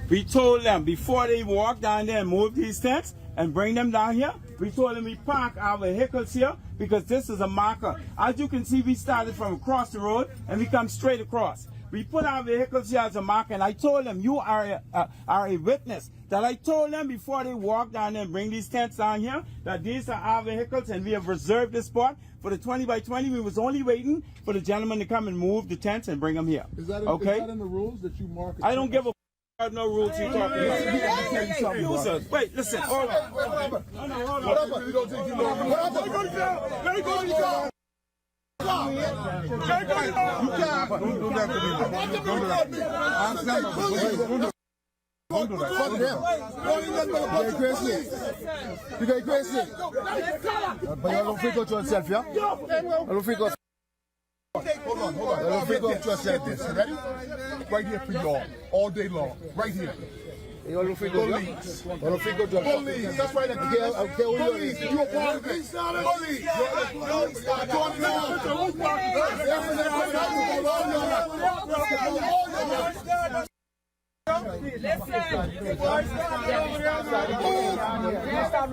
S4: We told them before they walk down there and move these tents and bring them down here, we told them we park our vehicles here because this is a marker. As you can see, we started from across the road and we come straight across. We put our vehicles here as a marker, and I told them, you are a witness, that I told them before they walk down there and bring these tents down here, that these are our vehicles and we have reserved this spot for the 20 by 20. We was only waiting for the gentleman to come and move the tents and bring them here.
S5: Is that in the rules that you mark?
S4: I don't give a no rules you talking about. Wait, listen, hold on. Hold on.
S23: Don't do that. Fuck them. You crazy? You get crazy? But you don't freak out yourself, yeah? You don't freak out. Hold on. You don't freak out yourself. This. You ready? Right here for y'all. All day long. Right here. You don't freak out yourself. You don't freak out yourself. Police. That's right. I care who you are. Police. You a part of it. Police.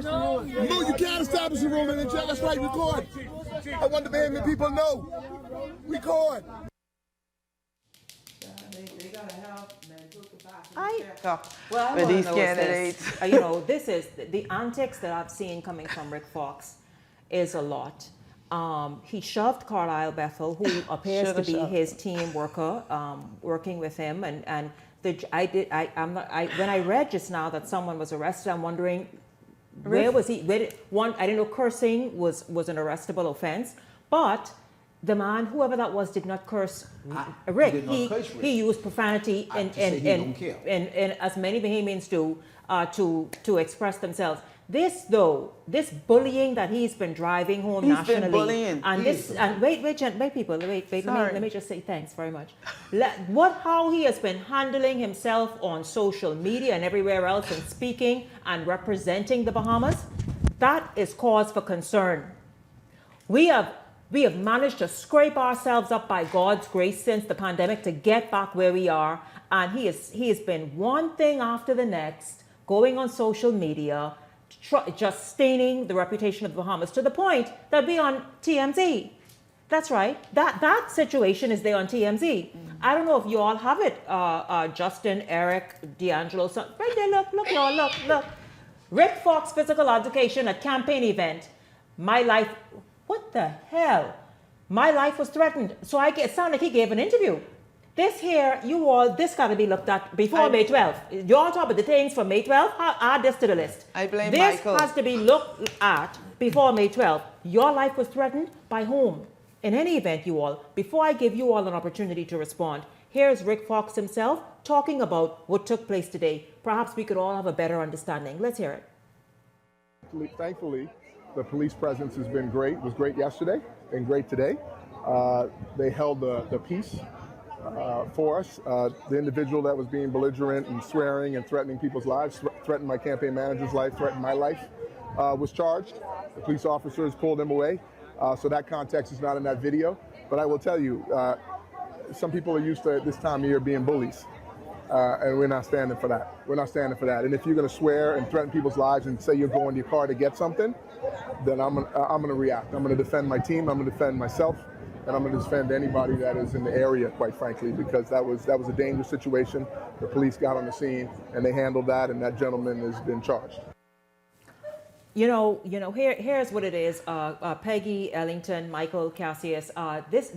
S23: No, you can't establish a rule in the jail. That's right, record. I want the Bahamian people to know. Record.
S8: They gotta help mental capacity
S2: Well, I
S8: with
S2: wanna
S8: these
S2: know is
S8: candidates.
S2: this. This is the antics that I've seen coming from Rick Fox is a lot. He shoved Carlisle Bethell, who appears to be his team worker, working with him, and when I read just now that someone was arrested, I'm wondering where was he? I didn't know cursing was an arrestable offense, but the man, whoever that was, did not curse Rick. He used profanity and as many Bahamians do to express themselves. This bullying that he's been driving home nationally,
S8: been bullying.
S2: and wait, people, wait. Let me just say thanks very much. How he has been handling himself on social media and everywhere else, and speaking and representing the Bahamas, that is cause for concern. We have managed to scrape ourselves up by God's grace since the pandemic to get back where we are, and he has been one thing after the next, going on social media, just staining the reputation of the Bahamas to the point that we're on TMZ. That's right. That situation is there on TMZ. I don't know if you all have it, Justin, Eric, D'Angelo. Right there, look, y'all, look. Rick Fox physical altercation at campaign event. My life, what the hell? My life was threatened. So it sounded like he gave an interview. This here, this got to be looked at before May 12th. You all talk about the things for May 12th, add this to the list.
S8: I blame
S2: this
S8: Michael.
S2: This has to be looked at before May 12th. Your life was threatened by whom? In any event, you all, before I give you all an opportunity to respond, here's Rick Fox himself talking about what took place today. Perhaps we could all have a better understanding. Let's hear it.
S23: Thankfully, the police presence has been great. It was great yesterday and great today. They held the peace for us. The individual that was being belligerent and swearing and threatening people's lives, threatened my campaign manager's life, threatened my life, was charged. The police officers pulled him away. So that context is not in that video. But I will tell you, some people are used to this time of year being bullies. And we're not standing for that. We're not standing for that. And if you're going to swear and threaten people's lives and say you're going to your car to get something, then I'm going to react. I'm going to defend my team. I'm going to defend myself. And I'm going to defend anybody that is in the area, quite frankly, because that was a dangerous situation. The police got on the scene and they handled that, and that gentleman has been charged.
S2: Here's what it is. Peggy, Ellington, Michael, Cassius. This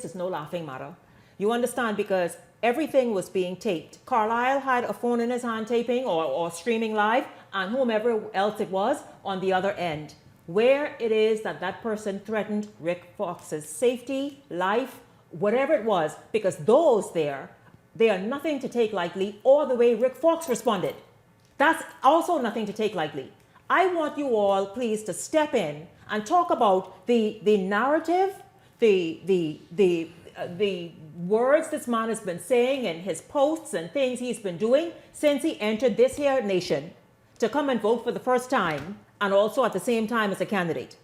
S2: is no laughing matter. You understand, because everything was being taped. Carlisle had a phone in his hand taping or streaming live, and whomever else it was on the other end. Where it is that person threatened Rick Fox's safety, life, whatever it was, because they are nothing to take lightly, or the way Rick Fox responded. That's also nothing to take lightly. I want you all, please, to step in and talk about the narrative, the words this man has been saying and his posts and things he's been doing since he entered this here nation to come and vote for the first time, and also at the same time as a candidate.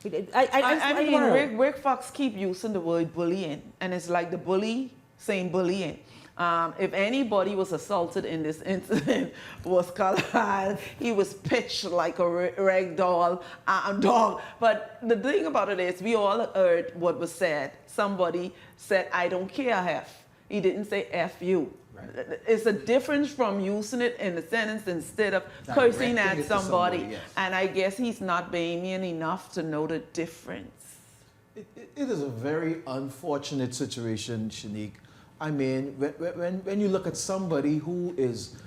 S8: Rick Fox keep using the word bullying, and it's like the bully saying bullying. If anybody was assaulted in this incident, was Carlisle. He was pitched like a rag doll, dog. But the thing about it is, we all heard what was said. Somebody said, "I don't care, F." He didn't say F you. Right. It's a difference from using it in a sentence instead of cursing at somebody. Yes. And I guess he's not Bahamian enough to know the difference.
S6: It is a very unfortunate situation, Shanique. I mean, when you look at somebody who is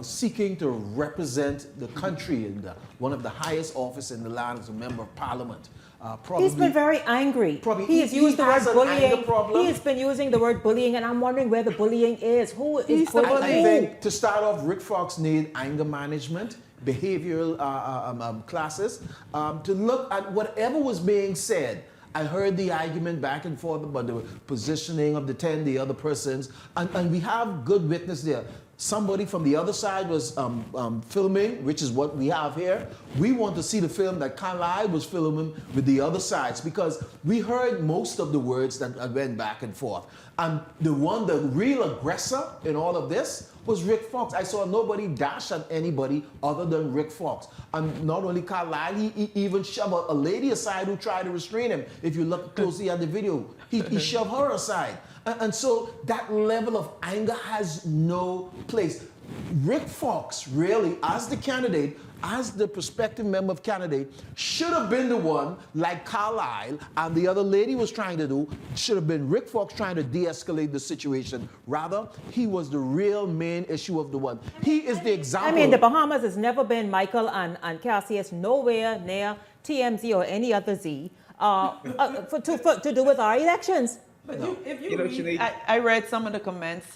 S6: seeking to represent the country in one of the highest office in the land as a member of parliament.
S2: He's been very angry. He has used the word bullying. He has been using the word bullying, and I'm wondering where the bullying is. Who is bullying?
S6: I think to start off, Rick Fox need anger management, behavioral classes, to look at whatever was being said. I heard the argument back and forth about the positioning of the other persons, and we have good witness there. Somebody from the other side was filming, which is what we have here. We want to see the film that Carlisle was filming with the other sides, because we heard most of the words that went back and forth. And the real aggressor in all of this was Rick Fox. I saw nobody dash at anybody other than Rick Fox. And not only Carlisle, he even shoved a lady aside who tried to restrain him. If you look closely at the video, he shoved her aside. And so that level of anger has no place. Rick Fox, really, as the candidate, as the prospective member of candidate, should have been the one, like Carlisle and the other lady was trying to do, should have been Rick Fox trying to de-escalate the situation. Rather, he was the real main issue of the one. He is the example.
S2: I mean, the Bahamas has never been, Michael and Cassius, nowhere near TMZ or any other Z to do with our elections.
S7: But if you read, I read some of the comments,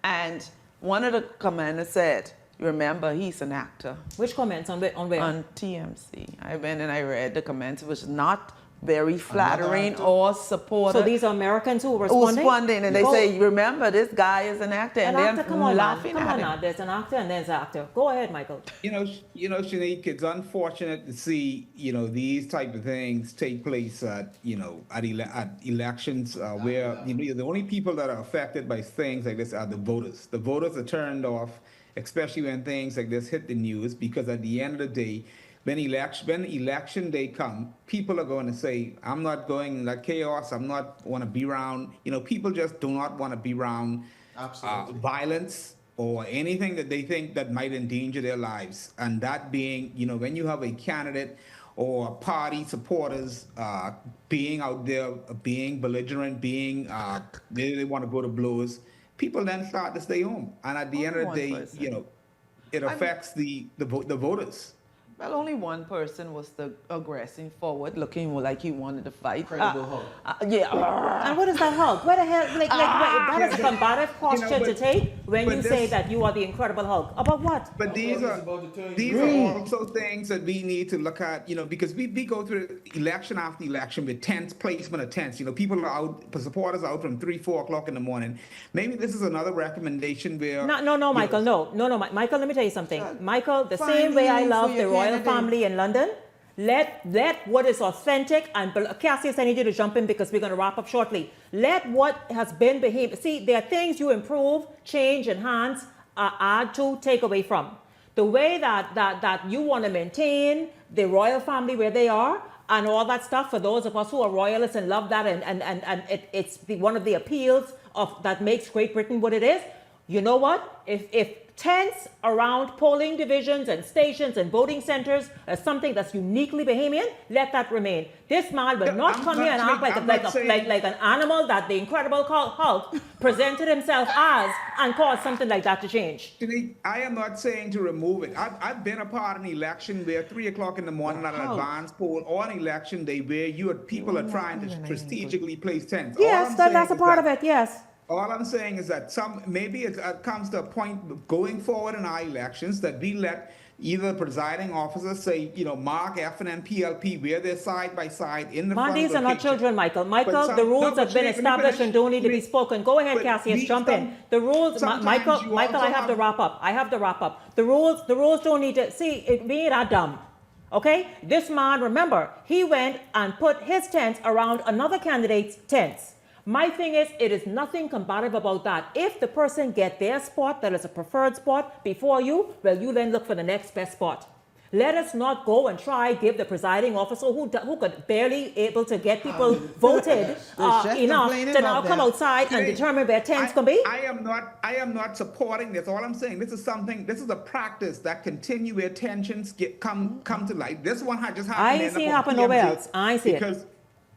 S7: and one of the commenters said, remember, he's an actor.
S2: Which comments? On where?
S7: On TMC. I went and I read the comments. It was not very flattering or supportive.
S2: So these are Americans who were responding?
S7: And they say, remember, this guy is an actor. And they're laughing at him.
S2: There's an actor and there's an actor. Go ahead, Michael.
S9: Shanique, it's unfortunate to see, these type of things take place at elections where, the only people that are affected by things like this are the voters. The voters are turned off, especially when things like this hit the news, because at the end of the day, when election day come, people are going to say, I'm not going in that chaos, I'm not want to be around, people just do not want to be around violence or anything that they think that might endanger their lives. And that being, when you have a candidate or party supporters being out there, being belligerent, they want to go to blows, people then start to stay home. And at the end of the day, it affects the voters.
S7: Well, only one person was the aggressing forward, looking like he wanted to fight.
S6: Incredible hug.
S7: Yeah.
S2: And what is that hug? What the hell? That is a combative posture to take when you say that you are the incredible hug. About what?
S9: But these are also things that we need to look at, because we go through election after election with tents, placement of tents. People are out, supporters are out from 3, 4 o'clock in the morning. Maybe this is another recommendation where... No, Michael,
S2: no. Michael, let me tell you something. Michael, the same way I love the royal family in London, let what is authentic, and Cassius, I need you to jump in because we're going to wrap up shortly. Let what has been behaved. See, there are things you improve, change, enhance, add to, take away from. The way that you want to maintain the royal family where they are and all that stuff, for those of us who are royalists and love that, and it's one of the appeals of that makes Great Britain what it is. You know what? If tents around polling divisions and stations and voting centers are something that's uniquely Bahamian, let that remain. This man will not come here and act like an animal that the Incredible Hulk presented himself as and cause something like that to change.
S9: I am not saying to remove it. I've been a part of an election where 3 o'clock in the morning at an advanced poll, or an election day where people are trying to strategically place tents.
S2: Yes, that's a part of it, yes.
S9: All I'm saying is that maybe it comes to a point going forward in our elections that we let either the presiding officer say, mark FNN PLP where they're side by side in the front of the
S2: these are not children, Michael. The rules have been established and don't need to be spoken. Go ahead, Cassius, jump in. The rules, Michael, I have to wrap up. The rules don't need to, we ain't that dumb. Okay? This man, remember, he went and put his tents around another candidate's tents. My thing is, it is nothing combative about that. If the person get their spot, that is a preferred spot, before you, well, you then look for the next best spot. Let us not go and try give the presiding officer who could barely able to get people voted enough to now come outside and determine where tents can be.
S9: I am not supporting this. All I'm saying, this is a practice that continue where tensions come to light. This one just happened.
S2: I see it happen nowhere else. I see it.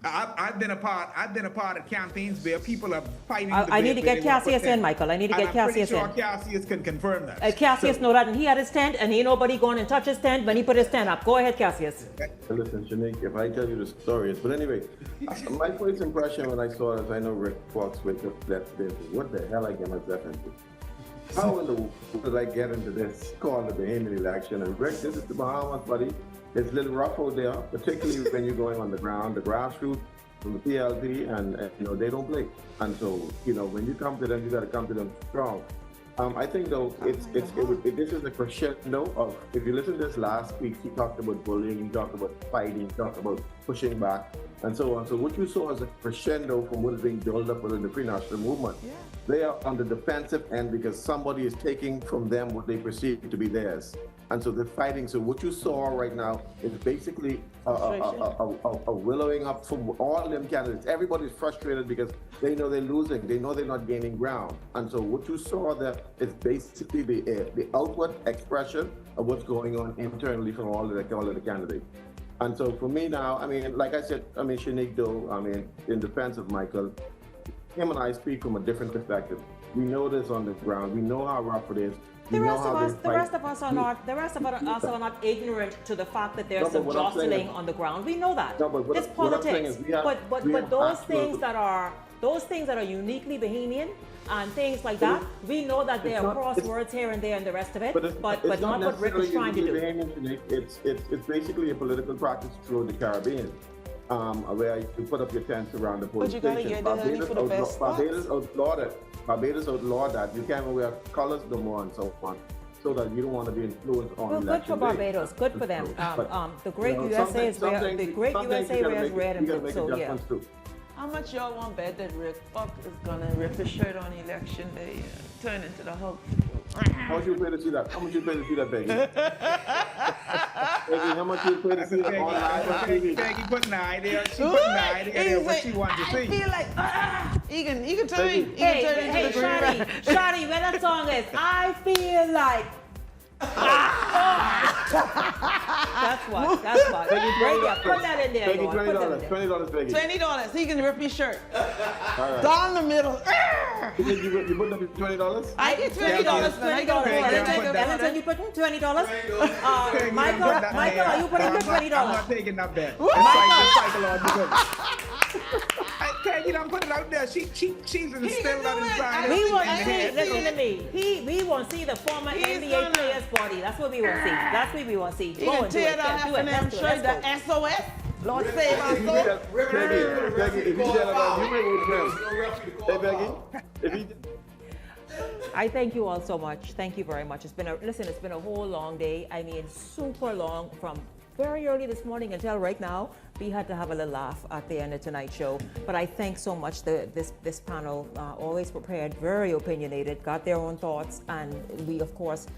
S9: I've been a part of campaigns where people are fighting.
S2: I need to get Cassius in, Michael. I need to get Cassius in.
S9: I'm pretty sure Cassius can confirm that.
S2: Cassius know that, and he had his tent, and ain't nobody going and touch his tent when he put his tent up. Go ahead, Cassius.
S1: Listen, Shanique, if I tell you the stories, but anyway, my first impression when I saw this, I know Rick Fox with that, what the hell I get myself into? How in the world did I get into this called the Bahamian election? And Rick, this is the Bahamas, buddy. It's a little rough out there, particularly when you're going on the ground, the grassroots, from the PLP, and they don't play. And so, when you come to them, you got to come to them strong. I think though, this is a crescendo of, if you listen to this last week, he talked about bullying, he talked about fighting, he talked about pushing back, and so on. So what you saw is a crescendo from what is being built up within the pre-national movement. Yeah. They are on the defensive end because somebody is taking from them what they perceive to be theirs. And so they're fighting. So what you saw right now is basically a willowing up from all them candidates. Everybody's frustrated because they know they're losing. They know they're not gaining ground. And so what you saw there is basically the outward expression of what's going on internally from all of the candidates. And so for me now, like I said, Shanique though, in defense of Michael, him and I speak from a different perspective. We know this on the ground. We know how rough it is.
S2: The rest of us are not ignorant to the fact that there's some jostling on the ground. We know that. It's politics. But those things that are uniquely Bahamian and things like that, we know that there are crosswords here and there and the rest of it. But not what Rick is trying to do.
S1: It's basically a political practice through the Caribbean. Where you put up your tents around the police station. Barbados outlawed that. You can't wear colors no more and so on, so that you don't want to be influenced on election day.
S2: Good for Barbados. Good for them. The great USA is red. The great USA wears red and blue. So yeah.
S7: How much y'all want bet that Rick Fox is gonna rip his shirt on election day, turn into the Hulk?
S1: How much you pay to see that? How much you pay to see that, Peggy? Peggy, how much you pay to see that online on TV?
S9: Peggy put an idea. She put an idea what she wants to see.
S7: I feel like he can turn.
S2: Hey, Shawty, where that song is? I feel like. That's what. Put that in there.
S1: Peggy, $20, Peggy.
S7: $20. He can rip his shirt.
S1: Right.
S7: Down the middle.
S1: You put up $20?
S7: I get $20.
S2: Ellen, you putting $20? Michael, are you putting your $20?
S9: I'm not taking that bet. Peggy, don't put it out there. She's still not inside.
S2: We want to see. Listen to me. We want to see the former NBA player's body. That's what we want to see. That's what we want to see.
S7: Go and do it. Let's show the SOS. Lord save our soul.
S1: Peggy, if you tell about you may vote for him. Hey, Peggy,
S2: I thank you all so much. Thank you very much. It's been a whole long day. Super long from very early this morning until right now. We had to have a little laugh at the end of tonight's show. But I thank so much this panel, always prepared, very opinionated, got their own thoughts, and we of course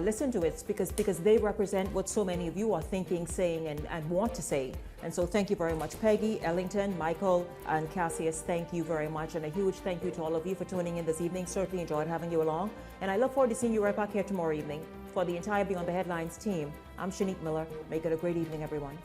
S2: listen to it because they represent what so many of you are thinking, saying, and want to say. And so thank you very much, Peggy, Ellington, Michael, and Cassius. Thank you very much. And a huge thank you to all of you for tuning in this evening. Certainly enjoyed having you along. And I look forward to seeing you right back here tomorrow evening. For the entire Beyond the Headlines team, I'm Shanique Miller. Make it a great evening, everyone.